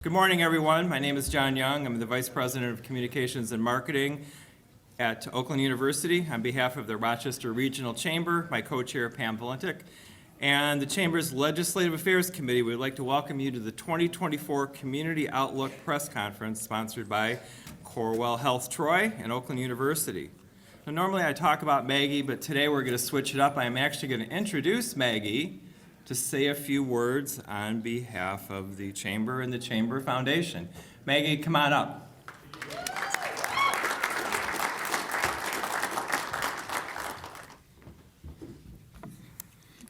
Good morning, everyone. My name is John Young. I'm the Vice President of Communications and Marketing at Oakland University on behalf of the Rochester Regional Chamber, my co-chair Pam Valentik, and the Chamber's Legislative Affairs Committee. We'd like to welcome you to the 2024 Community Outlook Press Conference sponsored by Corewell Health Troy and Oakland University. Now, normally I talk about Maggie, but today we're going to switch it up. I'm actually going to introduce Maggie to say a few words on behalf of the Chamber and the Chamber Foundation. Maggie, come on up.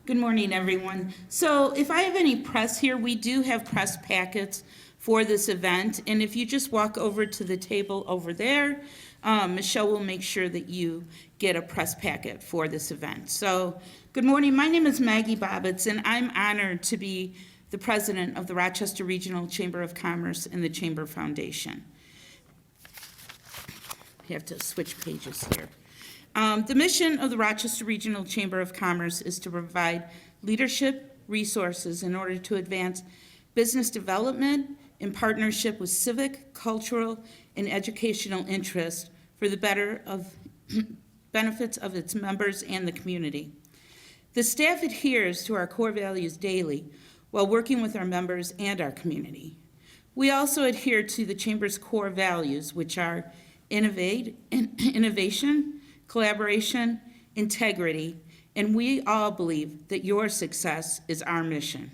Good morning, everyone. So if I have any press here, we do have press packets for this event. And if you just walk over to the table over there, Michelle will make sure that you get a press packet for this event. So good morning. My name is Maggie Bobbitz, and I'm honored to be the president of the Rochester Regional Chamber of Commerce and the Chamber Foundation. I have to switch pages here. The mission of the Rochester Regional Chamber of Commerce is to provide leadership resources in order to advance business development in partnership with civic, cultural, and educational interests for the benefits of its members and the community. The staff adheres to our core values daily while working with our members and our community. We also adhere to the Chamber's core values, which are innovation, collaboration, integrity, and we all believe that your success is our mission.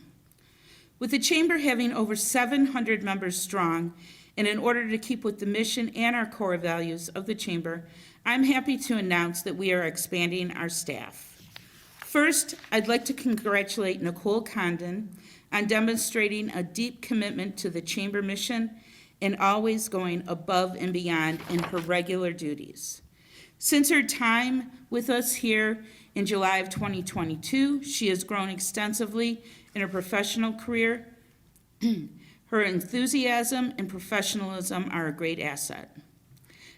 With the Chamber having over 700 members strong, and in order to keep with the mission and our core values of the Chamber, I'm happy to announce that we are expanding our staff. First, I'd like to congratulate Nicole Condon on demonstrating a deep commitment to the Chamber mission and always going above and beyond in her regular duties. Since her time with us here in July of 2022, she has grown extensively in her professional career. Her enthusiasm and professionalism are a great asset.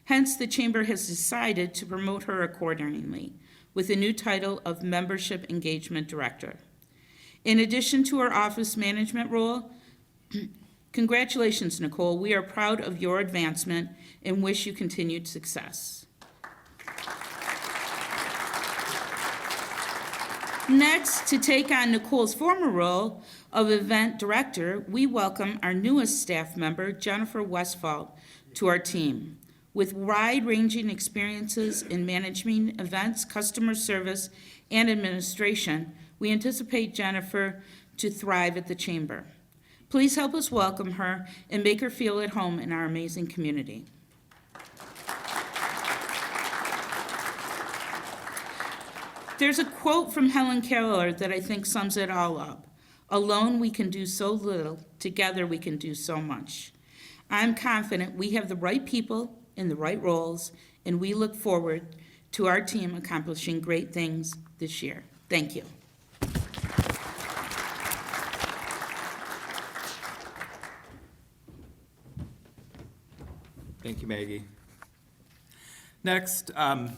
Hence, the Chamber has decided to promote her accordingly with a new title of Membership Engagement Director. In addition to her office management role, congratulations, Nicole. We are proud of your advancement and wish you continued success. Next, to take on Nicole's former role of event director, we welcome our newest staff member, Jennifer Westfall, to our team. With wide-ranging experiences in managing events, customer service, and administration, we anticipate Jennifer to thrive at the Chamber. Please help us welcome her and make her feel at home in our amazing community. There's a quote from Helen Keller that I think sums it all up. Alone we can do so little, together we can do so much. I'm confident we have the right people in the right roles, and we look forward to our team accomplishing great things this year. Thank you. Thank you, Maggie. Next, it's going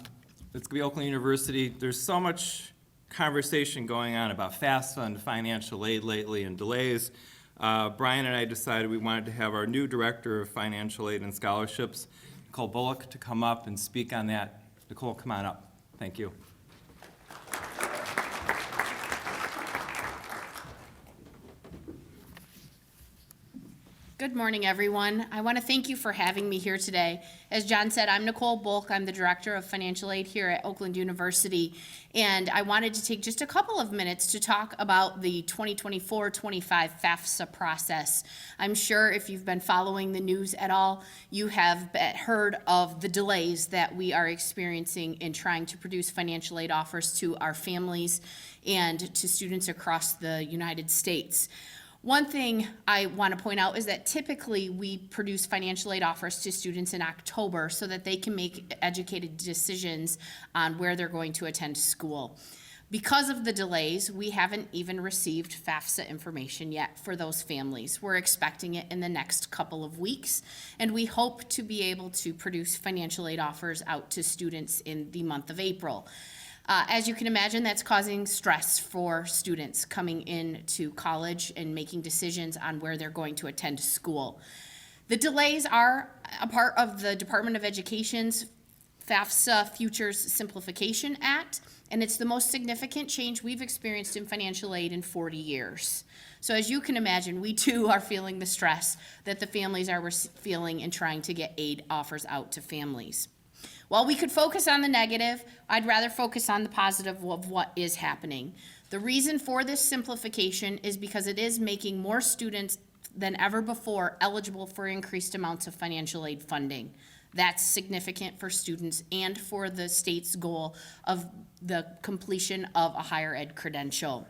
to be Oakland University. There's so much conversation going on about FAFSA and financial aid lately and delays. Brian and I decided we wanted to have our new Director of Financial Aid and Scholarships, Nicole Bullock, to come up and speak on that. Nicole, come on up. Thank you. Good morning, everyone. I want to thank you for having me here today. As John said, I'm Nicole Bulk. I'm the Director of Financial Aid here at Oakland University, and I wanted to take just a couple of minutes to talk about the 2024-25 FAFSA process. I'm sure if you've been following the news at all, you have heard of the delays that we are experiencing in trying to produce financial aid offers to our families and to students across the United States. One thing I want to point out is that typically we produce financial aid offers to students in October so that they can make educated decisions on where they're going to attend school. Because of the delays, we haven't even received FAFSA information yet for those families. We're expecting it in the next couple of weeks, and we hope to be able to produce financial aid offers out to students in the month of April. As you can imagine, that's causing stress for students coming into college and making decisions on where they're going to attend school. The delays are a part of the Department of Education's FAFSA Futures Simplification Act, and it's the most significant change we've experienced in financial aid in 40 years. So as you can imagine, we too are feeling the stress that the families are feeling in trying to get aid offers out to families. While we could focus on the negative, I'd rather focus on the positive of what is happening. The reason for this simplification is because it is making more students than ever before eligible for increased amounts of financial aid funding. That's significant for students and for the state's goal of the completion of a higher ed credential.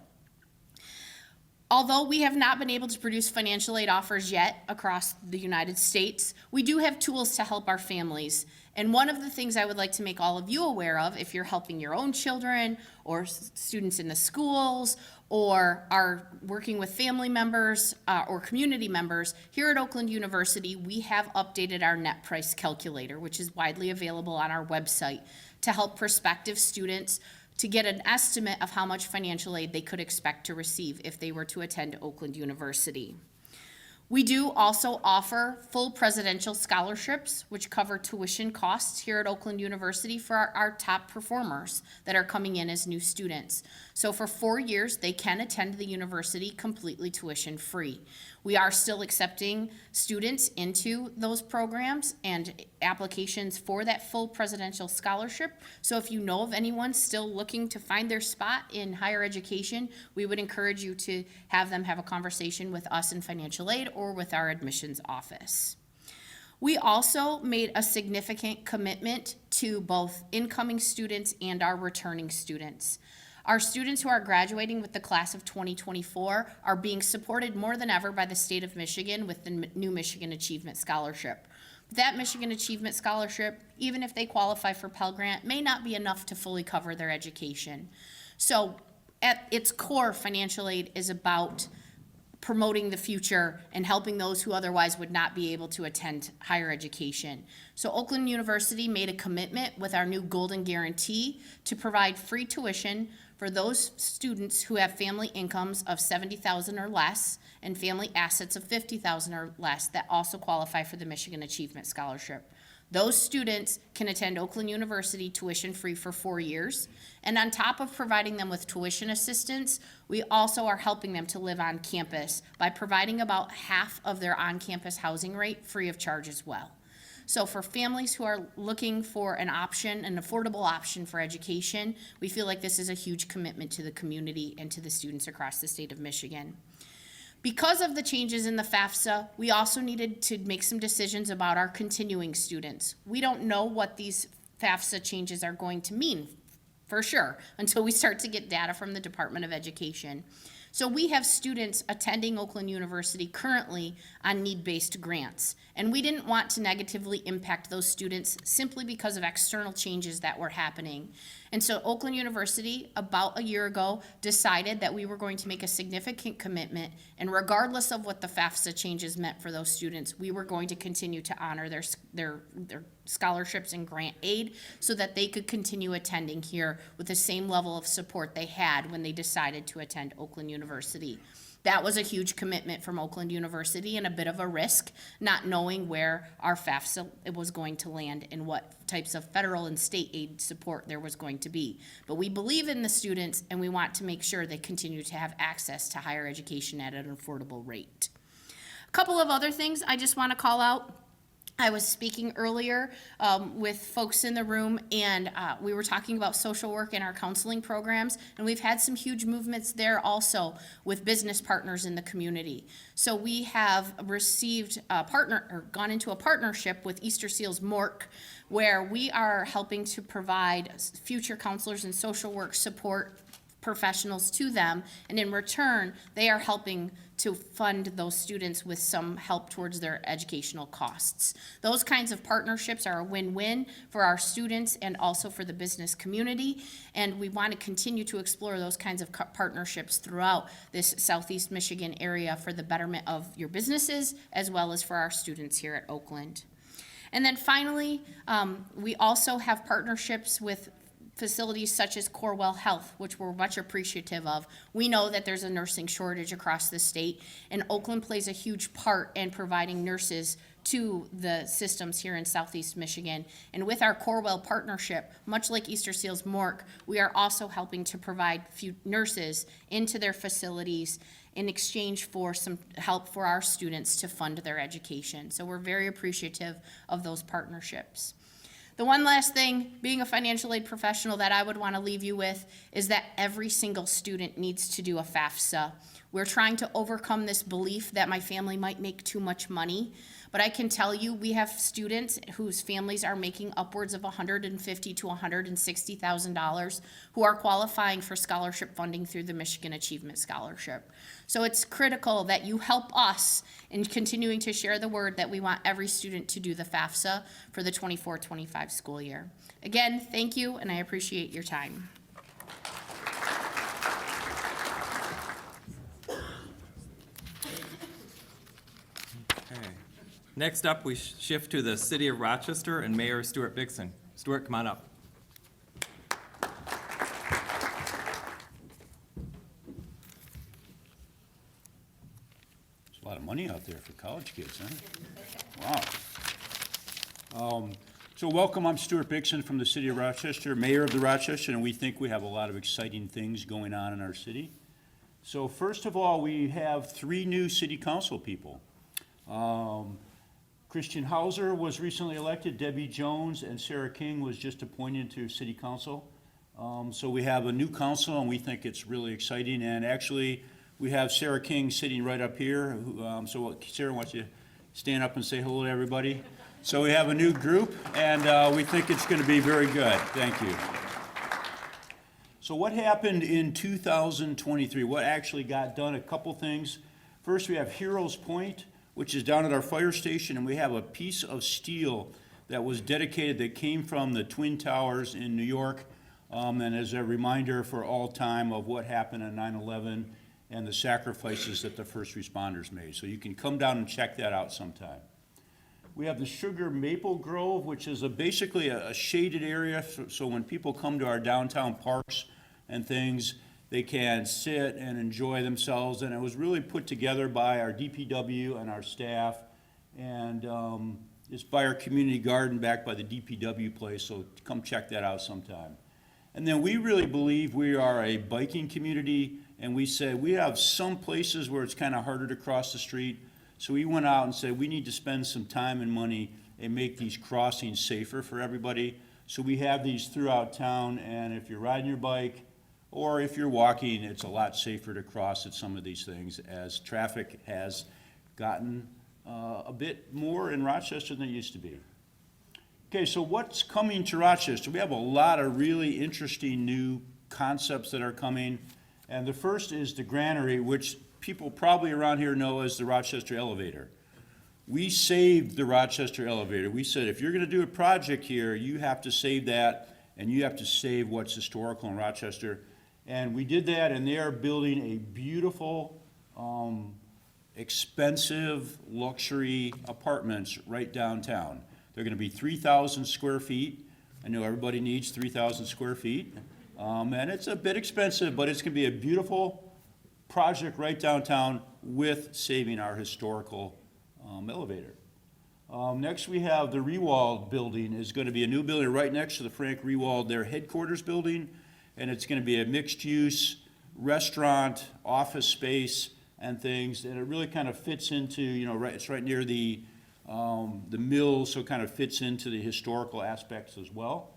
Although we have not been able to produce financial aid offers yet across the United States, we do have tools to help our families. And one of the things I would like to make all of you aware of, if you're helping your own children or students in the schools or are working with family members or community members, here at Oakland University, we have updated our net price calculator, which is widely available on our website, to help prospective students to get an estimate of how much financial aid they could expect to receive if they were to attend Oakland University. We do also offer full presidential scholarships, which cover tuition costs here at Oakland University for our top performers that are coming in as new students. So for 4 years, they can attend the university completely tuition free. We are still accepting students into those programs and applications for that full presidential scholarship. So if you know of anyone still looking to find their spot in higher education, we would encourage you to have them have a conversation with us in financial aid or with our admissions office. We also made a significant commitment to both incoming students and our returning students. Our students who are graduating with the class of 2024 are being supported more than ever by the state of Michigan with the new Michigan Achievement Scholarship. That Michigan Achievement Scholarship, even if they qualify for Pell Grant, may not be enough to fully cover their education. So at its core, financial aid is about promoting the future and helping those who otherwise would not be able to attend higher education. So Oakland University made a commitment with our new Golden Guarantee to provide free tuition for those students who have family incomes of $70,000 or less and family assets of $50,000 or less that also qualify for the Michigan Achievement Scholarship. Those students can attend Oakland University tuition-free for 4 years. And on top of providing them with tuition assistance, we also are helping them to live on campus by providing about half of their on-campus housing rate free of charge as well. So for families who are looking for an option, an affordable option for education, we feel like this is a huge commitment to the community and to the students across the state of Michigan. Because of the changes in the FAFSA, we also needed to make some decisions about our continuing students. We don't know what these FAFSA changes are going to mean, for sure, until we start to get data from the Department of Education. So we have students attending Oakland University currently on need-based grants, and we didn't want to negatively impact those students simply because of external changes that were happening. And so Oakland University, about a year ago, decided that we were going to make a significant commitment, and regardless of what the FAFSA changes meant for those students, we were going to continue to honor their scholarships and grant aid so that they could continue attending here with the same level of support they had when they decided to attend Oakland University. That was a huge commitment from Oakland University and a bit of a risk, not knowing where our FAFSA was going to land and what types of federal and state aid support there was going to be. But we believe in the students, and we want to make sure they continue to have access to higher education at an affordable rate. A couple of other things I just want to call out. I was speaking earlier with folks in the room, and we were talking about social work and our counseling programs, and we've had some huge movements there also with business partners in the community. So we have received gone into a partnership with Easter Seals Mork, where we are helping to provide future counselors and social work support professionals to them, and in return, they are helping to fund those students with some help towards their educational costs. Those kinds of partnerships are a win-win for our students and also for the business community, and we want to continue to explore those kinds of partnerships throughout this Southeast Michigan area for the betterment of your businesses as well as for our students here at Oakland. And then finally, we also have partnerships with facilities such as Corewell Health, which we're much appreciative of. We know that there's a nursing shortage across the state, and Oakland plays a huge part in providing nurses to the systems here in Southeast Michigan. And with our Corewell partnership, much like Easter Seals Mork, we are also helping to provide few nurses into their facilities in exchange for some help for our students to fund their education. So we're very appreciative of those partnerships. The one last thing, being a financial aid professional, that I would want to leave you with is that every single student needs to do a FAFSA. We're trying to overcome this belief that my family might make too much money, but I can tell you we have students whose families are making upwards of $150,000 to $160,000 who are qualifying for scholarship funding through the Michigan Achievement Scholarship. So it's critical that you help us in continuing to share the word that we want every student to do the FAFSA for the 24-25 school year. Again, thank you, and I appreciate your time. Okay. Next up, we shift to the City of Rochester and Mayor Stuart Bickson. Stuart, come on up. There's a lot of money out there for college kids, huh? Wow. So welcome, I'm Stuart Bickson from the City of Rochester, Mayor of the Rochester, and we think we have a lot of exciting things going on in our city. So first of all, we have 3 new city council people. Christian Hauser was recently elected, Debbie Jones and Sarah King was just appointed to city council. So we have a new council and we think it's really exciting, and actually we have Sarah King sitting right up here. So Sarah, why don't you stand up and say hello to everybody? So we have a new group and we think it's going to be very good. Thank you. So what happened in 2023? What actually got done? A couple things. First, we have Heroes Point, which is down at our fire station, and we have a piece of steel that was dedicated that came from the Twin Towers in New York, and as a reminder for all time of what happened on 9/11 and the sacrifices that the first responders made. So you can come down and check that out sometime. We have the Sugar Maple Grove, which is basically a shaded area, so when people come to our downtown parks and things, they can sit and enjoy themselves. And it was really put together by our DPW and our staff. And it's by our community garden back by the DPW place, so come check that out sometime. And then we really believe we are a biking community, and we said we have some places where it's kind of harder to cross the street. So we went out and said we need to spend some time and money and make these crossings safer for everybody. So we have these throughout town, and if you're riding your bike, or if you're walking, it's a lot safer to cross at some of these things as traffic has gotten a bit more in Rochester than it used to be. Okay, so what's coming to Rochester? We have a lot of really interesting new concepts that are coming. And the first is the Granary, which people probably around here know as the Rochester Elevator. We saved the Rochester Elevator. We said, if you're gonna do a project here, you have to save that, and you have to save what's historical in Rochester. And we did that, and they are building a beautiful, expensive luxury apartments right downtown. They're gonna be 3,000 square feet. I know everybody needs 3,000 square feet. And it's a bit expensive, but it's gonna be a beautiful project right downtown with saving our historical elevator. Next, we have the Rewald building. Is gonna be a new building right next to the Frank Rewald, their headquarters building. And it's gonna be a mixed-use restaurant, office space, and things. And it really kind of fits into, it's right near the mill, so it kind of fits into the historical aspects as well.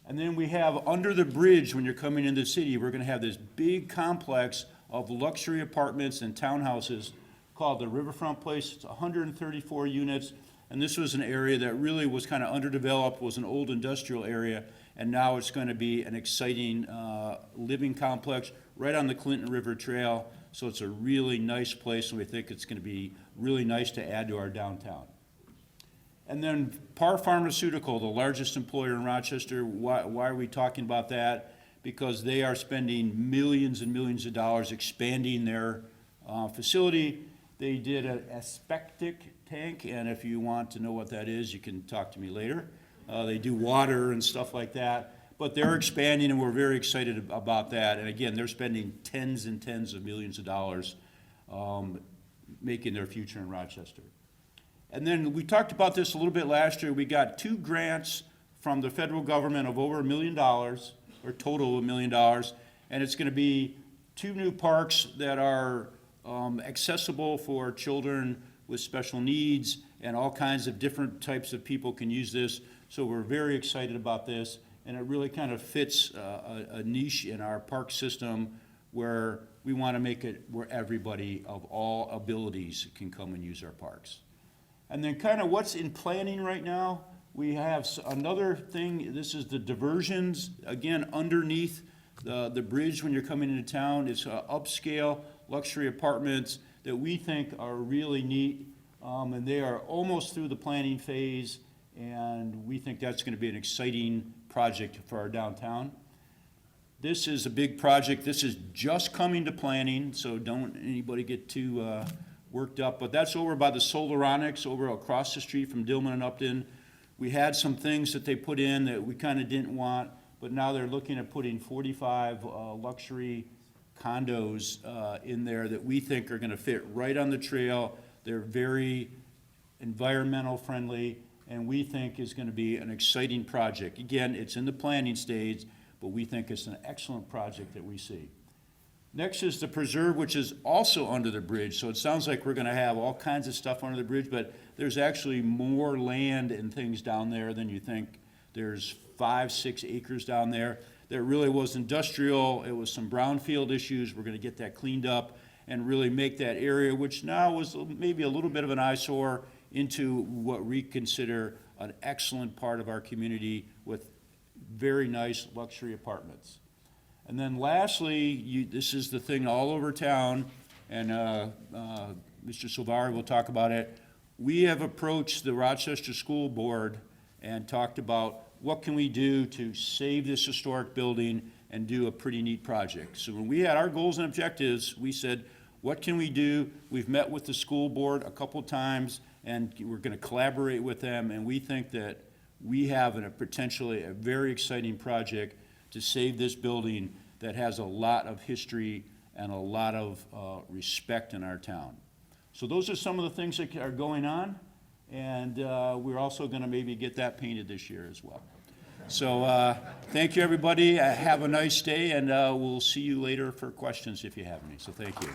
And then we have under the bridge, when you're coming into the city, we're gonna have this big complex of luxury apartments and townhouses called the Riverfront Place. It's 134 units. And this was an area that really was kind of underdeveloped, was an old industrial area. And now it's going to be an exciting living complex right on the Clinton River Trail. So it's a really nice place, and we think it's going to be really nice to add to our downtown. And then Par Pharmaceutical, the largest employer in Rochester. Why are we talking about that? Because they are spending millions and millions of dollars expanding their facility. They did an aseptic tank, and if you want to know what that is, you can talk to me later. They do water and stuff like that. but they're expanding, and we're very excited about that. And again, they're spending tens and tens of millions of dollars making their future in Rochester. And then we talked about this a little bit last year. We got 2 grants from the federal government of over $1 million, or total of $1 million, and it's going to be 2 new parks that are accessible for children with special needs, and all kinds of different types of people can use this. So we're very excited about this, and it really kind of fits a niche in our park system where we want to make it where everybody of all abilities can come and use our parks. And then kind of what's in planning right now, we have another thing. This is the diversions, again, underneath the bridge when you're coming into town. It's upscale luxury apartments that we think are really neat, and they are almost through the planning phase, and we think that's going to be an exciting project for our downtown. This is a big project. This is just coming to planning, so don't anybody get too worked up, but that's over by the Solaronics, over across the street from Dillman and Upton. We had some things that they put in that we kind of didn't want, but now they're looking at putting 45 luxury condos in there that we think are going to fit right on the trail. They're very environmental friendly, and we think is going to be an exciting project. Again, it's in the planning stage, but we think it's an excellent project that we see. Next is the preserve, which is also under the bridge. So it sounds like we're going to have all kinds of stuff under the bridge, but there's actually more land and things down there than you think. There's 5-6 acres down there. There really was industrial. It was some brownfield issues. We're going to get that cleaned up and really make that area, which now was maybe a little bit of an eyesore, into what we consider an excellent part of our community with very nice luxury apartments. And then lastly, this is the thing all over town, and Mr. Silvari will talk about it. We have approached the Rochester School Board and talked about what can we do to save this historic building and do a pretty neat project. So when we had our goals and objectives, we said, what can we do? We've met with the school board a couple times, and we're going to collaborate with them, and we think that we have potentially a very exciting project to save this building that has a lot of history and a lot of respect in our town. So those are some of the things that are going on, and we're also going to maybe get that painted this year as well. So thank you, everybody. Have a nice day, and we'll see you later for questions if you have any. So thank you.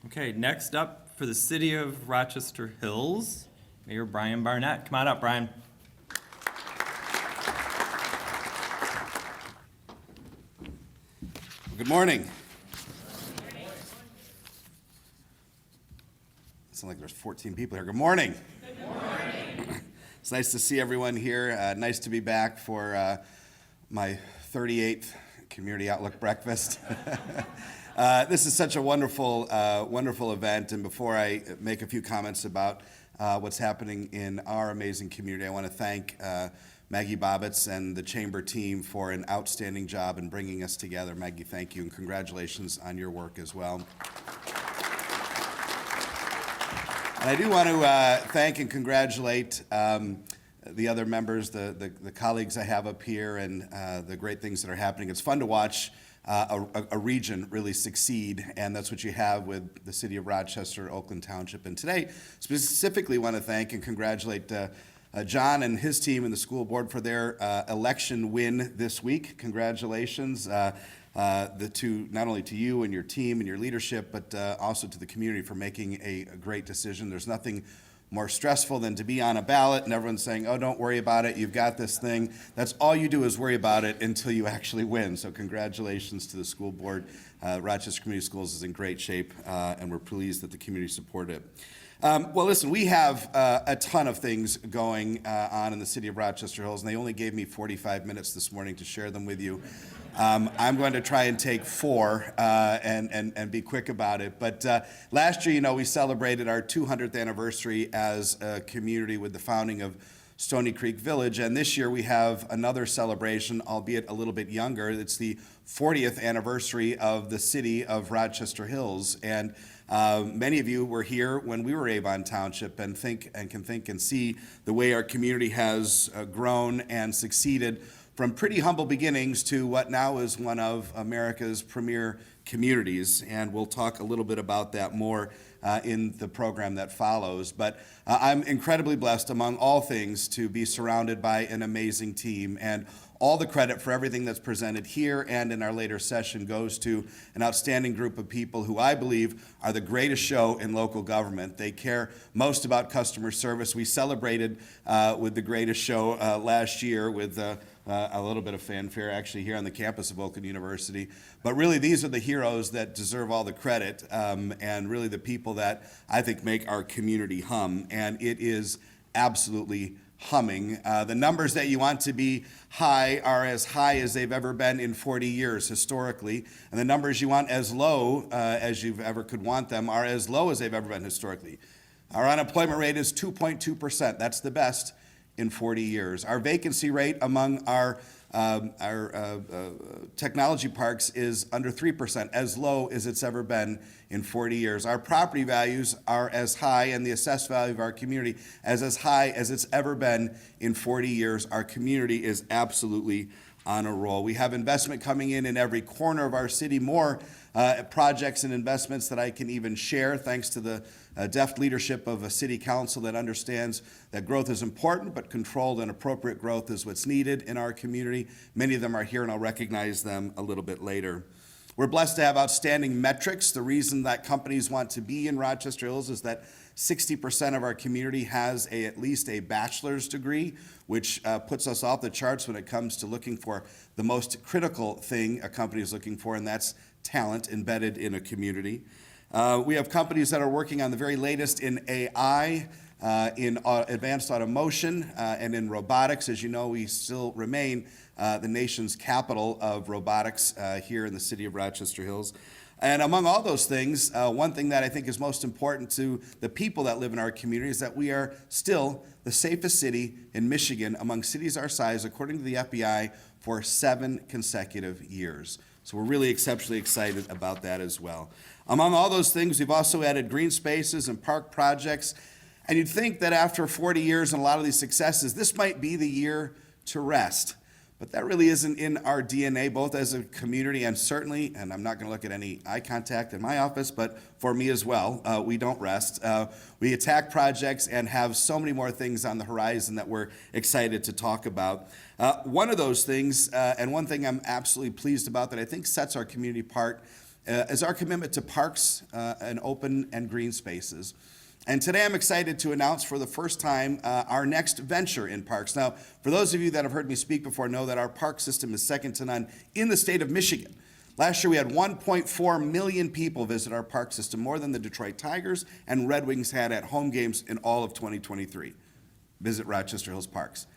Okay, next up for the City of Rochester Hills, Mayor Brian Barnett. Come on up, Brian. Good morning. It sounds like there's 14 people here. Good morning. Good morning. It's nice to see everyone here. Nice to be back for my 38th Community Outlook Breakfast. This is such a wonderful, wonderful event, and before I make a few comments about what's happening in our amazing community, I want to thank Maggie Bobbitz and the Chamber team for an outstanding job in bringing us together. Maggie, thank you, and congratulations on your work as well. And I do want to thank and congratulate the other members, the colleagues I have up here, and the great things that are happening. It's fun to watch a region really succeed, and that's what you have with the City of Rochester, Oakland Township. And today, specifically want to thank and congratulate John and his team and the school board for their election win this week. Congratulations not only to you and your team and your leadership, but also to the community for making a great decision. There's nothing more stressful than to be on a ballot and everyone's saying, oh, don't worry about it, you've got this thing. That's all you do is worry about it until you actually win. So congratulations to the school board. Rochester Community Schools is in great shape, and we're pleased that the community supported it. Well, listen, we have a ton of things going on in the City of Rochester Hills, and they only gave me 45 minutes this morning to share them with you. I'm going to try and take 4 and be quick about it. But last year, we celebrated our 200th anniversary as a community with the founding of Stony Creek Village. And this year we have another celebration, albeit a little bit younger. It's the 40th anniversary of the city of Rochester Hills. And many of you were here when we were Avon Township and can think and see the way our community has grown and succeeded from pretty humble beginnings to what now is one of America's premier communities. And we'll talk a little bit about that more in the program that follows. But I'm incredibly blessed, among all things, to be surrounded by an amazing team. And all the credit for everything that's presented here and in our later session goes to an outstanding group of people who I believe are the greatest show in local government. They care most about customer service. We celebrated with the greatest show last year with a little bit of fanfare actually here on the campus of Oakland University. But really, these are the heroes that deserve all the credit and really the people that I think make our community hum. And it is absolutely humming. The numbers that you want to be high are as high as they've ever been in 40 years historically. And the numbers you want as low as you've ever could want them are as low as they've ever been historically. Our unemployment rate is 2.2%. That's the best in 40 years. Our vacancy rate among our technology parks is under 3%, as low as it's ever been in 40 years. Our property values are as high, and the assessed value of our community as high as it's ever been in 40 years. Our community is absolutely on a roll. We have investment coming in every corner of our city, more projects and investments that I can even share, thanks to the deft leadership of a city council that understands that growth is important, but controlled and appropriate growth is what's needed in our community. Many of them are here, and I'll recognize them a little bit later. We're blessed to have outstanding metrics. The reason that companies want to be in Rochester Hills is that 60% of our community has at least a bachelor's degree, which puts us off the charts when it comes to looking for the most critical thing a company is looking for, and that's talent embedded in a community. We have companies that are working on the very latest in AI, in advanced automotion, and in robotics. As you know, we still remain the nation's capital of robotics here in the city of Rochester Hills. And among all those things, one thing that I think is most important to the people that live in our community is that we are still the safest city in Michigan among cities our size, according to the FBI, for 7 consecutive years. So we're really exceptionally excited about that as well. Among all those things, we've also added green spaces and park projects. And you'd think that after 40 years and a lot of these successes, this might be the year to rest. But that really isn't in our DNA, both as a community and certainly, and I'm not going to look at any eye contact in my office, but for me as well, we don't rest. We attack projects and have so many more things on the horizon that we're excited to talk about. One of those things, and one thing I'm absolutely pleased about that I think sets our community apart, is our commitment to parks and open and green spaces. And today I'm excited to announce for the first time our next venture in parks. Now, for those of you that have heard me speak before know that our park system is second to none in the state of Michigan. Last year we had 1.4 million people visit our park system, more than the Detroit Tigers and Red Wings had at home games in all of 2023. Visit Rochester Hills Parks.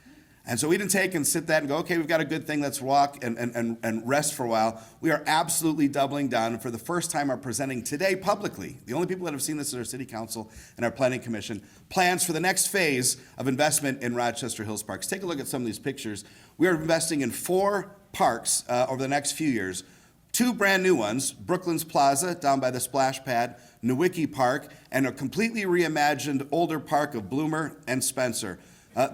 And so we didn't take and sit that and go, okay, we've got a good thing, let's walk and rest for a while. We are absolutely doubling down, and for the first time are presenting today publicly, the only people that have seen this is our city council and our planning commission, plans for the next phase of investment in Rochester Hills Parks. Take a look at some of these pictures. We are investing in 4 parks over the next few years. 2 brand new ones, Brooklands Plaza down by the splash pad, Nowicki Park, and a completely reimagined older park of Bloomer and Spencer.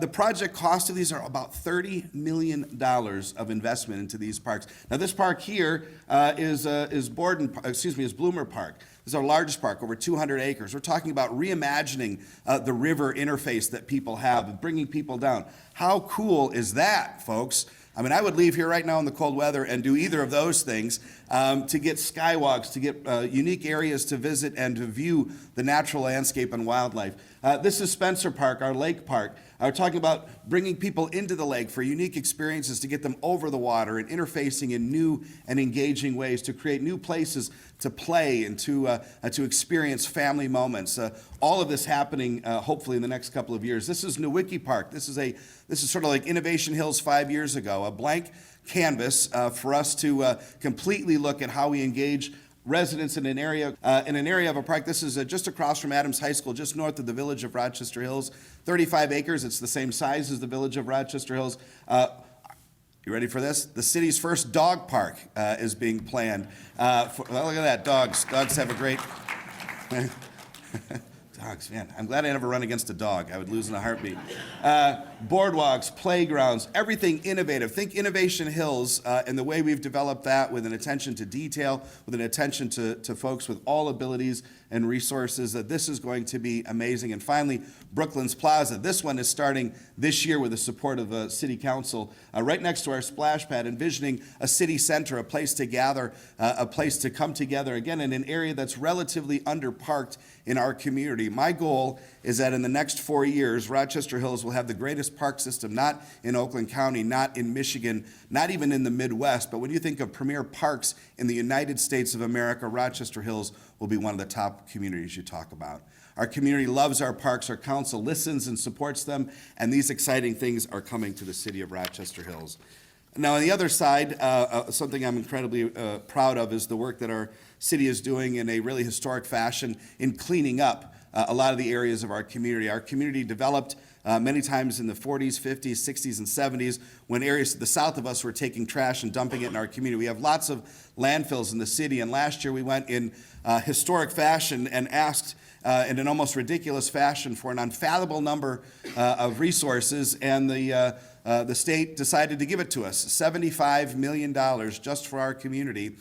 The project cost of these are about $30 million of investment into these parks. Now, this park here is Bloomer Park. This is our largest park, over 200 acres. We're talking about reimagining the river interface that people have and bringing people down. How cool is that, folks? I mean, I would leave here right now in the cold weather and do either of those things to get skywalks, to get unique areas to visit and to view the natural landscape and wildlife. This is Spencer Park, our lake park. We're talking about bringing people into the lake for unique experiences to get them over the water and interfacing in new and engaging ways to create new places to play and to experience family moments. All of this happening hopefully in the next couple of years. This is Nowicki Park. This is sort of like Innovation Hills 5 years ago, a blank canvas for us to completely look at how we engage residents in an area of a park. This is just across from Adams High School, just north of the village of Rochester Hills. 35 acres. It's the same size as the village of Rochester Hills. You ready for this? The city's first dog park is being planned. Well, look at that, dogs. Dogs have a great... Dogs, man, I'm glad I never run against a dog. I would lose in a heartbeat. Boardwalks, playgrounds, everything innovative. Think Innovation Hills and the way we've developed that with an attention to detail, with an attention to folks with all abilities and resources, that this is going to be amazing. And finally, Brooklands Plaza. This one is starting this year with the support of the City Council, right next to our splash pad, envisioning a city center, a place to gather, a place to come together, again, in an area that's relatively underparked in our community. My goal is that in the next 4 years, Rochester Hills will have the greatest park system, not in Oakland County, not in Michigan, not even in the Midwest, but when you think of premier parks in the United States of America, Rochester Hills will be one of the top communities you talk about. Our community loves our parks, our council listens and supports them, and these exciting things are coming to the city of Rochester Hills. Now, on the other side, something I'm incredibly proud of is the work that our city is doing in a really historic fashion in cleaning up a lot of the areas of our community. Our community developed many times in the 40s, 50s, 60s, and 70s when areas to the south of us were taking trash and dumping it in our community. We have lots of landfills in the city, and last year we went in historic fashion and asked in an almost ridiculous fashion for an unfathomable number of resources, and the state decided to give it to us, $75 million just for our community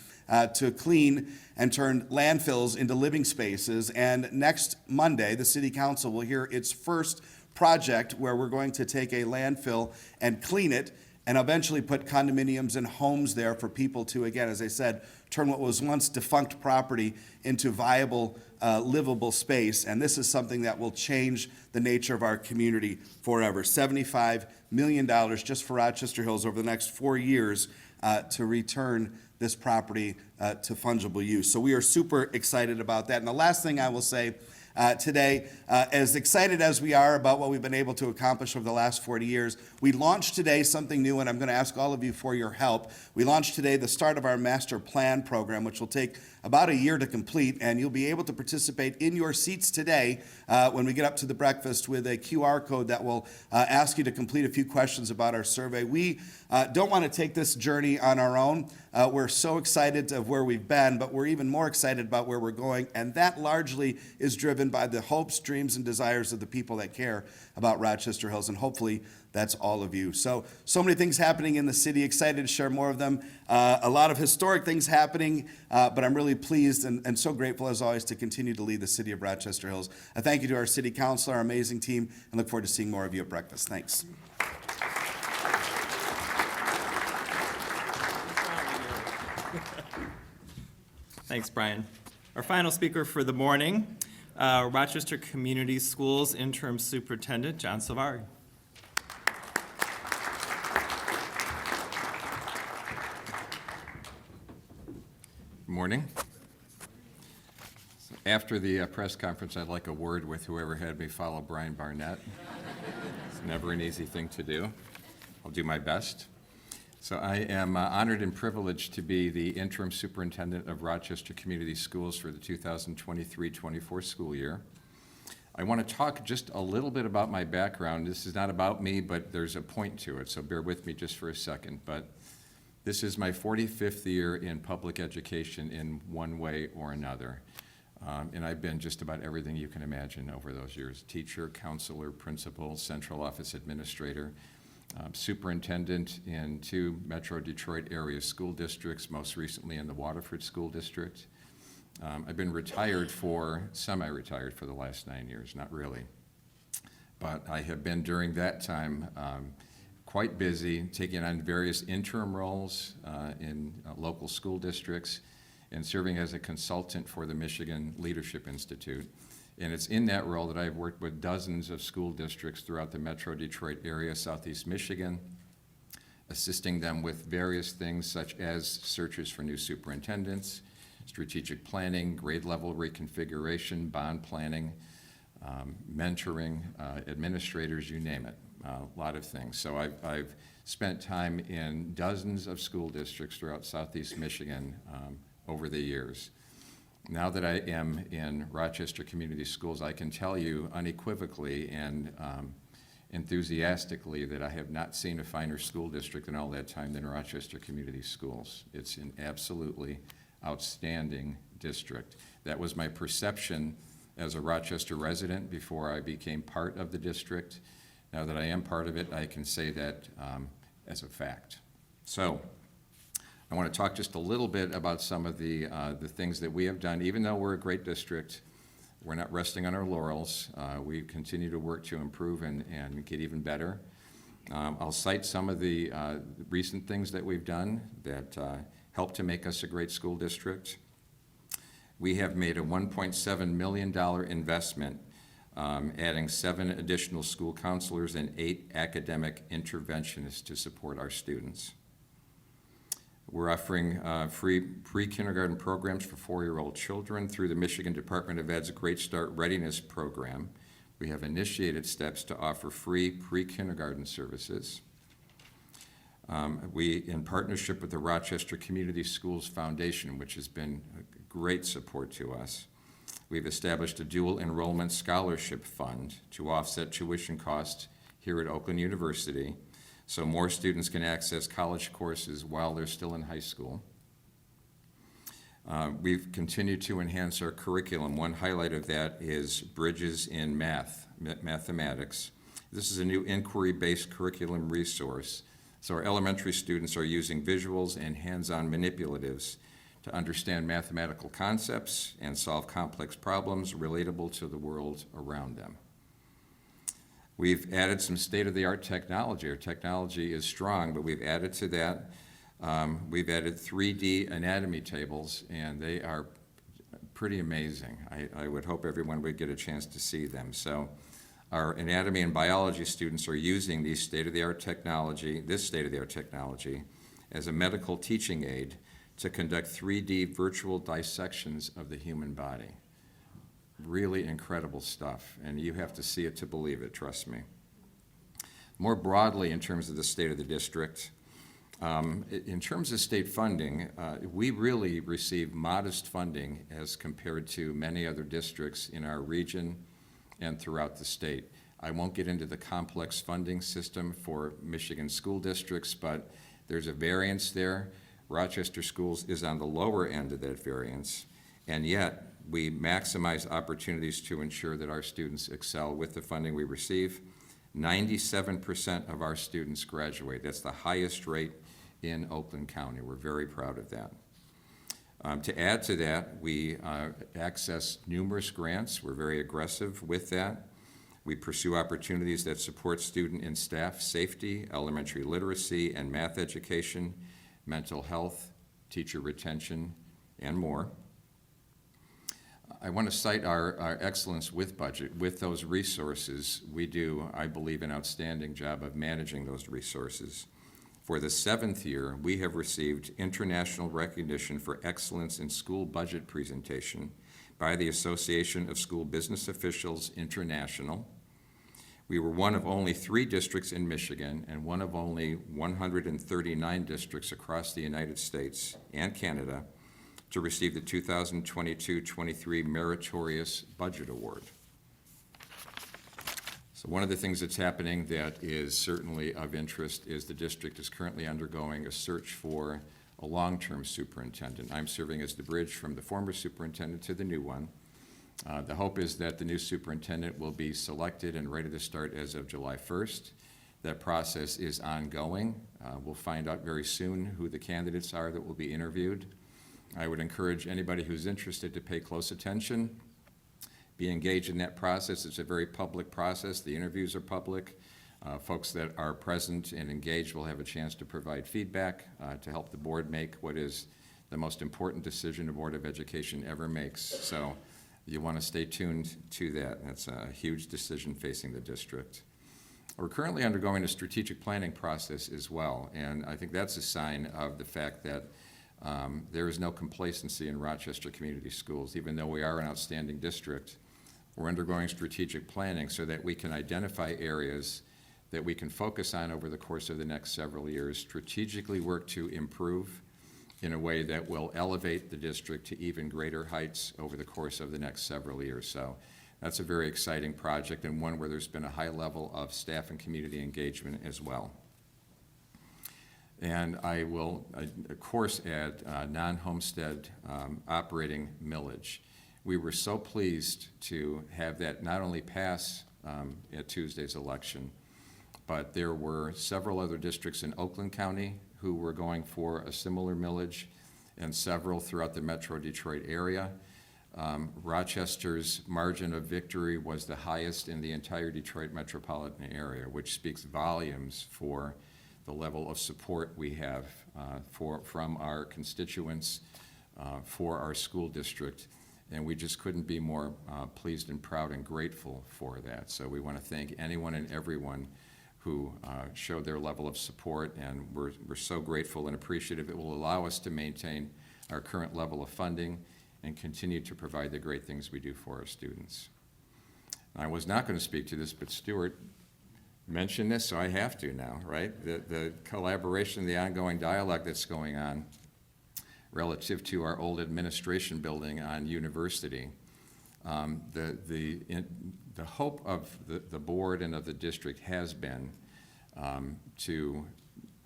to clean and turn landfills into living spaces. And next Monday, the City Council will hear its first project where we're going to take a landfill and clean it and eventually put condominiums and homes there for people to, again, as I said, turn what was once defunct property into viable, livable space. And this is something that will change the nature of our community forever. $75 million just for Rochester Hills over the next 4 years to return this property to fungible use. So we are super excited about that. And the last thing I will say today, as excited as we are about what we've been able to accomplish over the last 40 years, we launched today something new, and I'm going to ask all of you for your help. We launched today the start of our master plan program, which will take about a year to complete, and you'll be able to participate in your seats today when we get up to the breakfast with a QR code that will ask you to complete a few questions about our survey. We don't want to take this journey on our own. We're so excited of where we've been, but we're even more excited about where we're going, and that largely is driven by the hopes, dreams, and desires of the people that care about Rochester Hills, and hopefully that's all of you. So many things happening in the city, excited to share more of them. A lot of historic things happening, but I'm really pleased and so grateful as always to continue to lead the city of Rochester Hills. I thank you to our city council, our amazing team, and look forward to seeing more of you at breakfast. Thanks. Thanks, Brian. Our final speaker for the morning, Rochester Community Schools Interim Superintendent, John Silvari. Good morning. After the press conference, I'd like a word with whoever had me follow Brian Barnett. It's never an easy thing to do. I'll do my best. So I am honored and privileged to be the interim superintendent of Rochester Community Schools for the 2023-24 school year. I want to talk just a little bit about my background. This is not about me, but there's a point to it, so bear with me just for a second. But this is my 45th year in public education in one way or another. And I've been just about everything you can imagine over those years: teacher, counselor, principal, central office administrator, superintendent in 2 Metro Detroit area school districts, most recently in the Waterford School District. I've been semi-retired for the last 9 years, not really. But I have been during that time quite busy, taking on various interim roles in local school districts and serving as a consultant for the Michigan Leadership Institute. And it's in that role that I've worked with dozens of school districts throughout the Metro Detroit area, Southeast Michigan, assisting them with various things such as searches for new superintendents, strategic planning, grade level reconfiguration, bond planning, mentoring, administrators, you name it, a lot of things. So I've spent time in dozens of school districts throughout Southeast Michigan over the years. Now that I am in Rochester Community Schools, I can tell you unequivocally and enthusiastically that I have not seen a finer school district in all that time than Rochester Community Schools. It's an absolutely outstanding district. That was my perception as a Rochester resident before I became part of the district. Now that I am part of it, I can say that as a fact. So I want to talk just a little bit about some of the things that we have done. Even though we're a great district, we're not resting on our laurels. We continue to work to improve and get even better. I'll cite some of the recent things that we've done that help to make us a great school district. We have made a $1.7 million investment, adding 7 additional school counselors and 8 academic interventionists to support our students. We're offering free pre-kindergarten programs for 4-year-old children through the Michigan Department of Ed's Great Start Readiness Program. We have initiated steps to offer free pre-kindergarten services. We, in partnership with the Rochester Community Schools Foundation, which has been a great support to us, we've established a dual enrollment scholarship fund to offset tuition costs here at Oakland University, so more students can access college courses while they're still in high school. We've continued to enhance our curriculum. One highlight of that is Bridges in Mathematics. This is a new inquiry-based curriculum resource. So our elementary students are using visuals and hands-on manipulatives to understand mathematical concepts and solve complex problems relatable to the world around them. We've added some state-of-the-art technology. Our technology is strong, but we've added to that. We've added 3D anatomy tables, and they are pretty amazing. I would hope everyone would get a chance to see them. So our anatomy and biology students are using this state-of-the-art technology as a medical teaching aid to conduct 3D virtual dissections of the human body. Really incredible stuff, and you have to see it to believe it, trust me. More broadly, in terms of the state of the district, in terms of state funding, we really receive modest funding as compared to many other districts in our region and throughout the state. I won't get into the complex funding system for Michigan school districts, but there's a variance there. Rochester Schools is on the lower end of that variance, and yet we maximize opportunities to ensure that our students excel with the funding we receive. 97% of our students graduate. That's the highest rate in Oakland County. We're very proud of that. To add to that, we access numerous grants. We're very aggressive with that. We pursue opportunities that support student and staff safety, elementary literacy and math education, mental health, teacher retention, and more. I want to cite our excellence with budget. With those resources, we do, I believe, an outstanding job of managing those resources. For the 7th year, we have received international recognition for excellence in school budget presentation by the Association of School Business Officials International. We were one of only 3 districts in Michigan and one of only 139 districts across the United States and Canada to receive the 2022-23 Meritorious Budget Award. So one of the things that's happening that is certainly of interest is the district is currently undergoing a search for a long-term superintendent. I'm serving as the bridge from the former superintendent to the new one. The hope is that the new superintendent will be selected and ready to start as of July 1st. That process is ongoing. We'll find out very soon who the candidates are that will be interviewed. I would encourage anybody who's interested to pay close attention, be engaged in that process. It's a very public process. The interviews are public. Folks that are present and engaged will have a chance to provide feedback to help the board make what is the most important decision the Board of Education ever makes. So you want to stay tuned to that. That's a huge decision facing the district. We're currently undergoing a strategic planning process as well, and I think that's a sign of the fact that there is no complacency in Rochester Community Schools. Even though we are an outstanding district, we're undergoing strategic planning so that we can identify areas that we can focus on over the course of the next several years, strategically work to improve, in a way that will elevate the district to even greater heights over the course of the next several years. So that's a very exciting project, and one where there's been a high level of staff and community engagement as well. And I will, of course, add non-homestead operating millage. We were so pleased to have that not only pass at Tuesday's election, but there were several other districts in Oakland County who were going for a similar millage, and several throughout the Metro Detroit area. Rochester's margin of victory was the highest in the entire Detroit metropolitan area, which speaks volumes for the level of support we have from our constituents for our school district. And we just couldn't be more pleased and proud and grateful for that. So we want to thank anyone and everyone who showed their level of support, and we're so grateful and appreciative. It will allow us to maintain our current level of funding and continue to provide the great things we do for our students. I was not going to speak to this, but Stuart mentioned this, so I have to now, right? The collaboration, the ongoing dialogue that's going on relative to our old administration building on University. The hope of the board and of the district has been to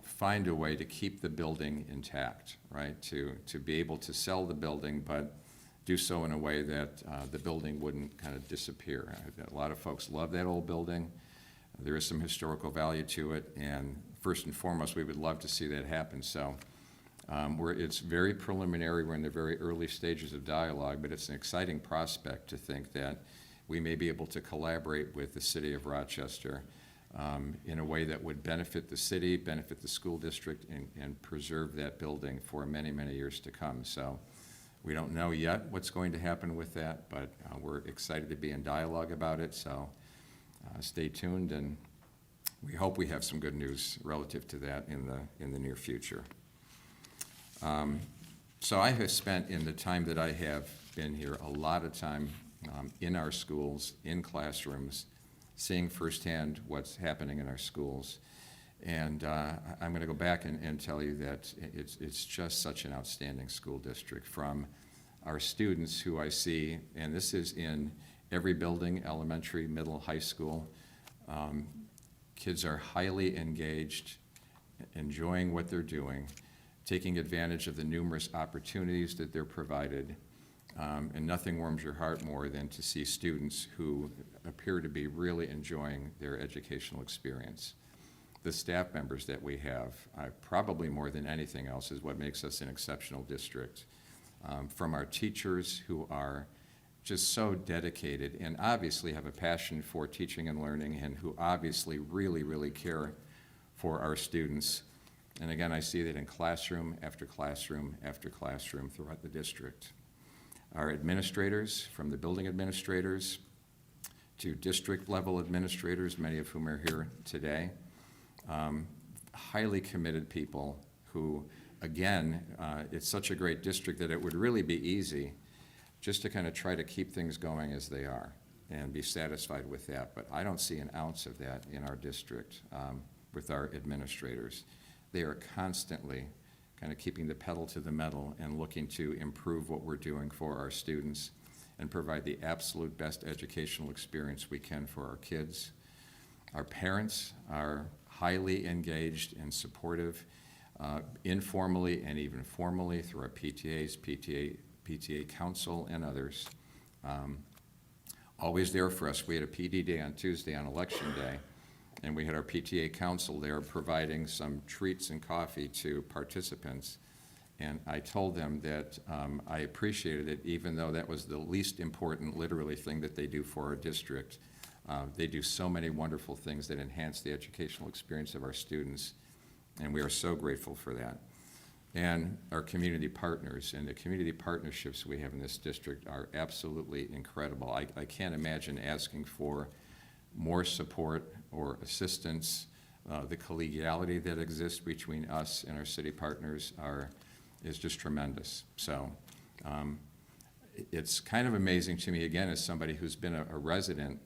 find a way to keep the building intact, right? To be able to sell the building, but do so in a way that the building wouldn't kind of disappear. A lot of folks love that old building. There is some historical value to it, and first and foremost, we would love to see that happen. So it's very preliminary. We're in the very early stages of dialogue, but it's an exciting prospect to think that we may be able to collaborate with the city of Rochester in a way that would benefit the city, benefit the school district, and preserve that building for many, many years to come. So we don't know yet what's going to happen with that, but we're excited to be in dialogue about it. So stay tuned, and we hope we have some good news relative to that in the near future. So I have spent, in the time that I have been here, a lot of time in our schools, in classrooms, seeing firsthand what's happening in our schools. And I'm going to go back and tell you that it's just such an outstanding school district, from our students who I see, and this is in every building, elementary, middle, high school. Kids are highly engaged, enjoying what they're doing, taking advantage of the numerous opportunities that they're provided. And nothing warms your heart more than to see students who appear to be really enjoying their educational experience. The staff members that we have, probably more than anything else, is what makes us an exceptional district. From our teachers, who are just so dedicated and obviously have a passion for teaching and learning, and who obviously really, really care for our students. And again, I see that in classroom after classroom after classroom throughout the district. Our administrators, from the building administrators to district level administrators, many of whom are here today, highly committed people who, again, it's such a great district that it would really be easy just to kind of try to keep things going as they are and be satisfied with that. But I don't see an ounce of that in our district with our administrators. They are constantly kind of keeping the pedal to the metal and looking to improve what we're doing for our students and provide the absolute best educational experience we can for our kids. Our parents are highly engaged and supportive, informally and even formally, through our PTAs, PTA Council, and others. Always there for us. We had a PD day on Tuesday on Election Day, and we had our PTA Council there providing some treats and coffee to participants. And I told them that I appreciated it, even though that was the least important, literally, thing that they do for our district. They do so many wonderful things that enhance the educational experience of our students, and we are so grateful for that. And our community partners, and the community partnerships we have in this district are absolutely incredible. I can't imagine asking for more support or assistance. The collegiality that exists between us and our city partners is just tremendous. So it's kind of amazing to me, again, as somebody who's been a resident,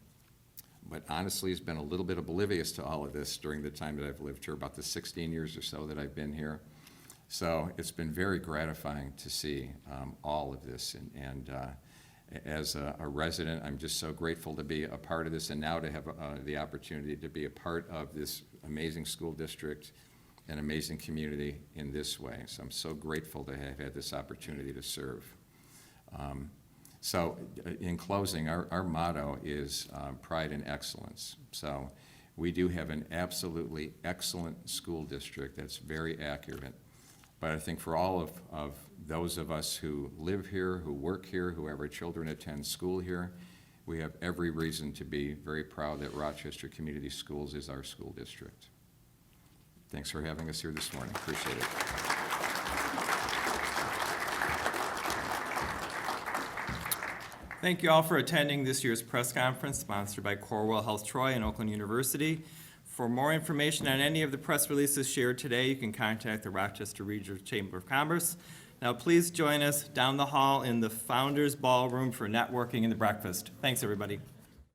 but honestly has been a little bit oblivious to all of this during the time that I've lived here, about the 16 years or so that I've been here. So it's been very gratifying to see all of this. And as a resident, I'm just so grateful to be a part of this and now to have the opportunity to be a part of this amazing school district and amazing community in this way. So I'm so grateful to have had this opportunity to serve. So in closing, our motto is pride and excellence. So we do have an absolutely excellent school district that's very accurate. But I think for all of those of us who live here, who work here, who have our children attend school here, we have every reason to be very proud that Rochester Community Schools is our school district. Thanks for having us here this morning. Appreciate it. Thank you all for attending this year's press conference sponsored by Corewell Health Troy and Oakland University. For more information on any of the press releases shared today, you can contact the Rochester Regional Chamber of Commerce. Now, please join us down the hall in the Founders Ballroom for networking and the breakfast. Thanks, everybody.